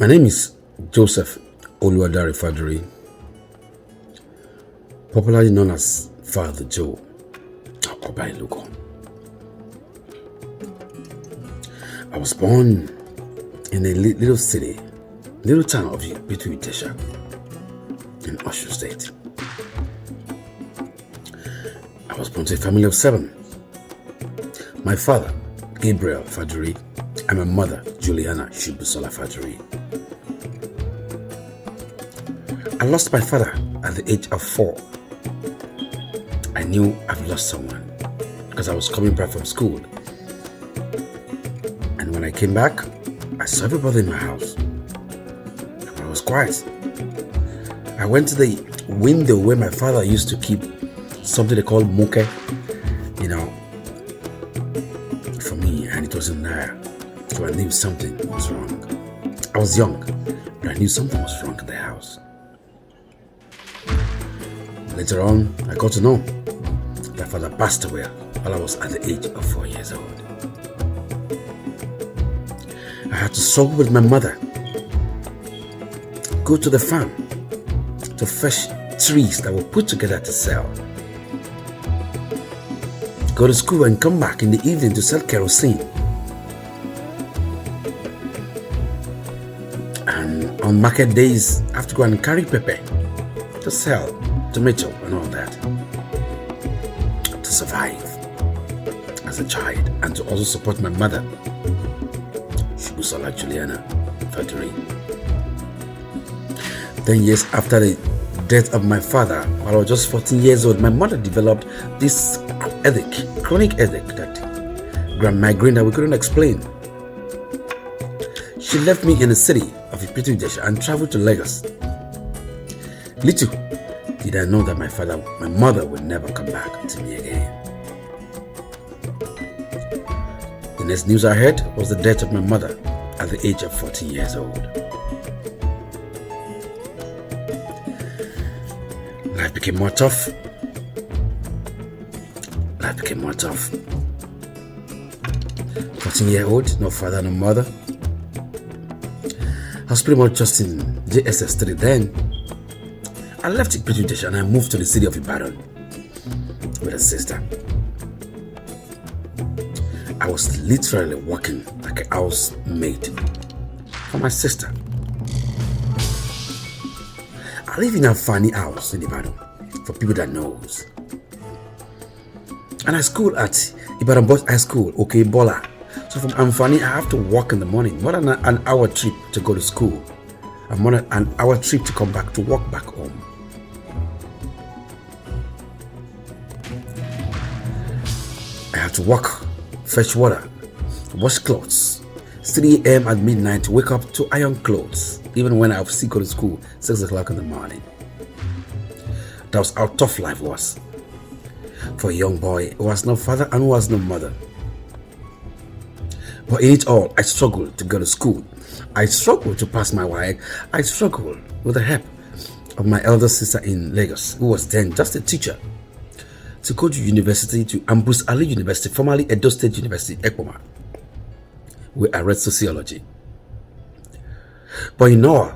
My name is Joseph Oluwadare Faduri, popularly known as Father Joe Obailuko. I was born in a little town of Ipitu Itesha in Osun State. I was born to a family of 7. My father, Gabriel Faduri, and my mother, Juliana Shubusola Faduri. I lost my father at the age of 4. I knew I've lost someone because I was coming back from school. And when I came back, I saw everybody in my house. But I was quiet. I went to the window where my father used to keep something they call moke, for me, and it wasn't there. So I knew something was wrong. I was young, but I knew something was wrong in the house. Later on, I got to know that father passed away while I was at the age of 4 years old. I had to struggle with my mother, go to the farm to fetch trees that were put together to sell, go to school and come back in the evening to sell kerosene. And on market days, I have to go and carry pepper to sell, tomato and all that, to survive as a child and to also support my mother, Shubusola Juliana Faduri. 10 years after the death of my father, while I was just 14 years old, my mother developed this chronic headache that migraine that we couldn't explain. She left me in the city of Ipitu Itesha and traveled to Lagos. Little did I know that my mother would never come back to me again. The next news I heard was the death of my mother at the age of 14 years old. Life became more tough. 14-year-old, no father, no mother. I was pretty much just in JSS 3 then. I left Ipitu Itesha and I moved to the city of Ibadan with a sister. I was literally working like a housemaid for my sister. I live in a funny house in Ibadan, for people that knows. And I school at Ibadan Boys High School, okay, Bola. So from Amfani, I have to walk in the morning, more than an hour trip to go to school, and more than an hour trip to come back to walk back home. I had to walk, fetch water, wash clothes, 3 a.m. at midnight to wake up to iron clothes, even when I would still go to school 6 o'clock in the morning. That was how tough life was for a young boy who has no father and who has no mother. But in it all, I struggled to go to school. I struggled to pass my WAEC. I struggled with the help of my elder sister in Lagos, who was then just a teacher, to go to university, to Ambrose Ali University, formerly Edo State University, Ekpoma, where I read sociology. But in all,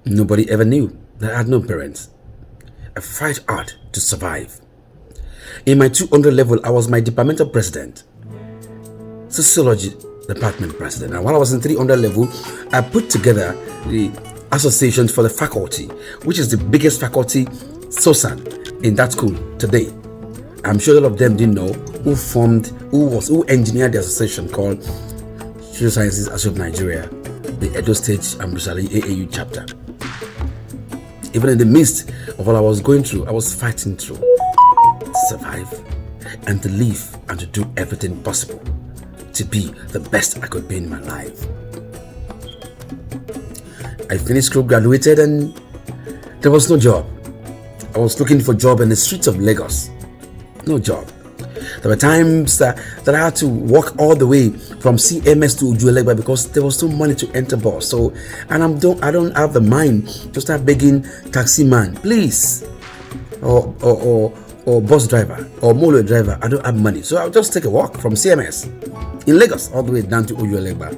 nobody ever knew that I had no parents. I fight hard to survive. In my 200 level, I was my departmental president, sociology department president. And while I was in 300 level, I put together the Association for the Faculty, which is the biggest faculty SOSAN in that school today. I'm sure a lot of them didn't know who engineered the association called Social Sciences Association of Nigeria, the Edo State Ambrose Ali AAU chapter. Even in the midst of what I was going through, I was fighting through to survive and to live and to do everything possible to be the best I could be in my life. I finished school, graduated, and there was no job. I was looking for a job in the streets of Lagos. No job. There were times that I had to walk all the way from CMS to Ujuelegba because there was no money to enter bus. So, and I don't have the mind to start begging taxi man, please, or bus driver or molo driver. I don't have money, so I'll just take a walk from CMS in Lagos all the way down to Ujuelegba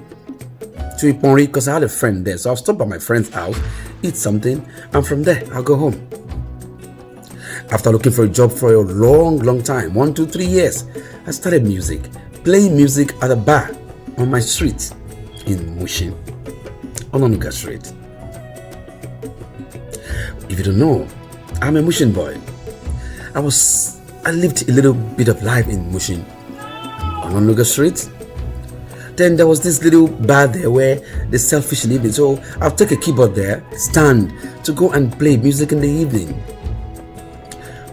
to Iponri because I had a friend there. So I'll stop by my friend's house, eat something, and from there I'll go home. After looking for a job for a long time, 1, 2, 3 years, I started playing music at a bar on my street in Mushin, on Onuga Street. If you don't know, I'm a Mushin boy. I lived a little bit of life in Mushin on Onuga Street. Then there was this little bar there where they sell fish in the evening. So I'll take a keyboard there, stand to go and play music in the evening.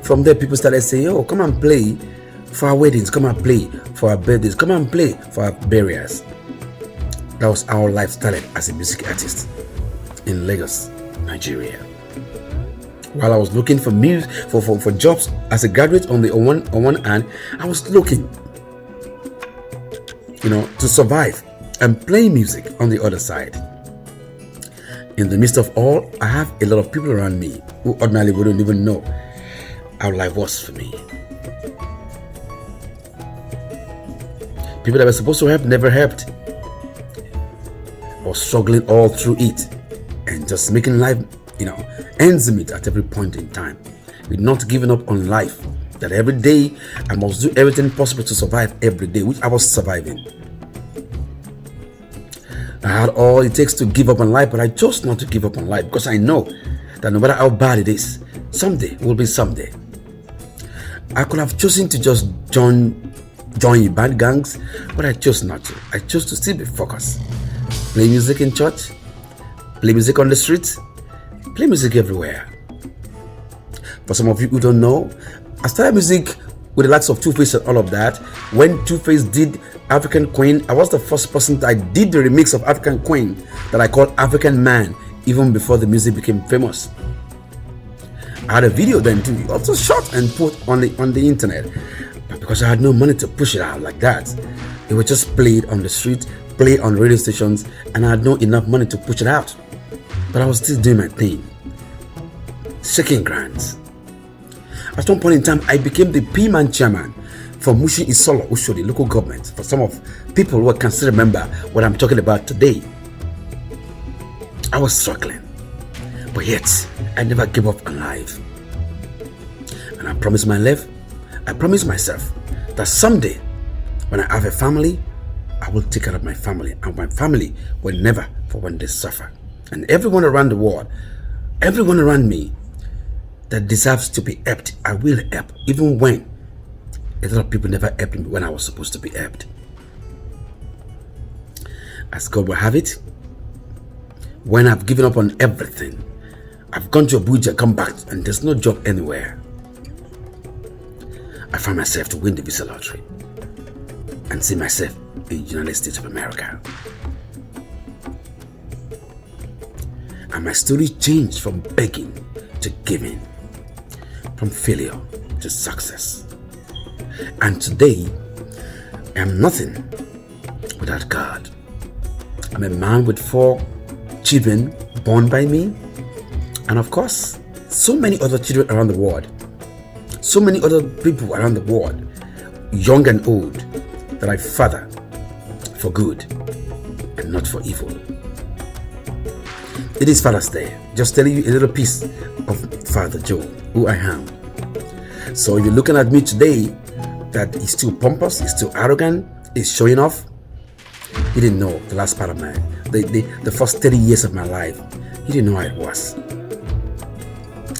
From there, people started saying, "Oh, come and play for our weddings, come and play for our birthdays, come and play for our burials." That was how life started as a music artist in Lagos, Nigeria. While I was looking for for jobs as a graduate on one hand, I was looking, to survive and play music on the other side. In the midst of all, I have a lot of people around me who ordinarily wouldn't even know how life was for me. People that were supposed to help never helped. I was struggling all through it and just making life, ends meet at every point in time, with not giving up on life. That every day I must do everything possible to survive every day, which I was surviving. I had all it takes to give up on life, but I chose not to give up on life because I know that no matter how bad it is, someday will be someday. I could have chosen to just join bad gangs, but I chose not to. I chose to still be focused. Play music in church, play music on the streets, play music everywhere. For some of you who don't know, I started music with the likes of Two-Face and all of that. When Two-Face did African Queen, I was the first person that did the remix of African Queen that I called African Man, even before the music became famous. I had a video then too, also shot and put on the internet, but because I had no money to push it out like that, it was just played on the street, played on radio stations, and I had no enough money to push it out. But I was still doing my thing, shaking grants. At some point in time, I became the P-Man chairman for Mushin Isolo, Ushodi local government. For some of people who can still remember what I'm talking about today, I was struggling, but yet I never gave up on life. And I promised myself that someday, when I have a family, I will take care of my family, and my family will never for one day suffer. And everyone around the world, everyone around me that deserves to be helped, I will help, even when a lot of people never helped me when I was supposed to be helped. As God will have it, when I've given up on everything, I've gone to Abuja, come back, and there's no job anywhere, I found myself to win the visa lottery and see myself in the United States of America. And my story changed from begging to giving, from failure to success. And today, I am nothing without God. I'm a man with 4 children born by me, and of course, so many other children around the world, so many other people around the world, young and old, that I father for good and not for evil. It is Father's Day. Just telling you a little piece of Father Joe, who I am. So if you're looking at me today, that he's still pompous, he's still arrogant, he's showing off, he didn't know the last part of the first 30 years of my life. He didn't know how it was.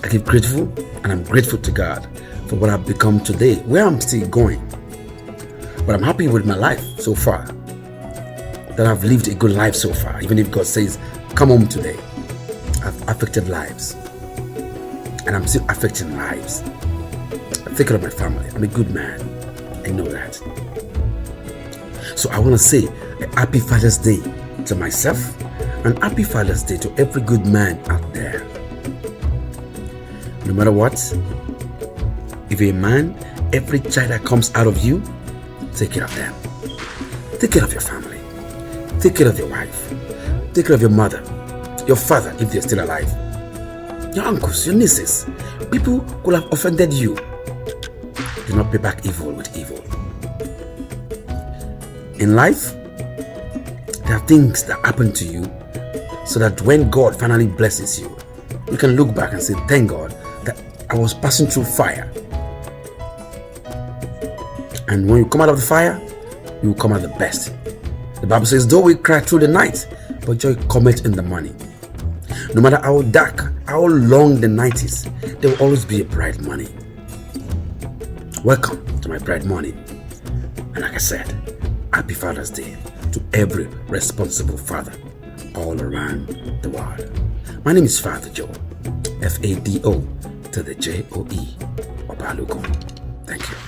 I keep grateful, and I'm grateful to God for what I've become today, where I'm still going. But I'm happy with my life so far, that I've lived a good life so far. Even if God says, come home today, I've affected lives, and I'm still affecting lives. I take care of my family. I'm a good man. I know that. So I want to say a happy Father's Day to myself, and happy Father's Day to every good man out there. No matter what, if you're a man, every child that comes out of you, take care of them. Take care of your family. Take care of your wife. Take care of your mother, your father if they're still alive, your uncles, your nieces, people who have offended you. Do not pay back evil with evil. In life, There are things that happen to you so that when God finally blesses you, you can look back and say, thank God that I was passing through fire. And when you come out of the fire, you will come out the best. The Bible says, though we cry through the night, but joy cometh in the morning. No matter how dark, how long the night is, there will always be a bright morning. Welcome to my bright morning. And like I said, happy Father's Day to every responsible father all around the world. My name is Father Joe, Fado to the JOE, Obalugo. Thank you.